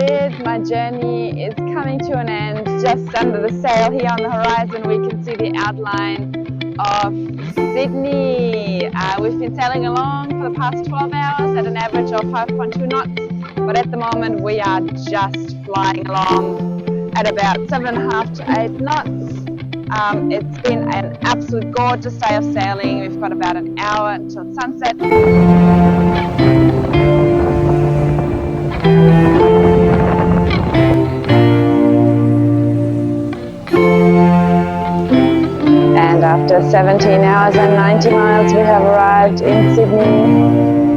it. My journey is coming to an end. Just under the sail here on the horizon, we can see the outline of Sydney. We've been sailing along for the past 12 hours at an average of 5.2 knots, but at the moment we are just flying along at about 7.5 to 8 knots. It's been an absolute gorgeous day of sailing. We've got about an hour until sunset. And after 17 hours and 90 miles, we have arrived in Sydney.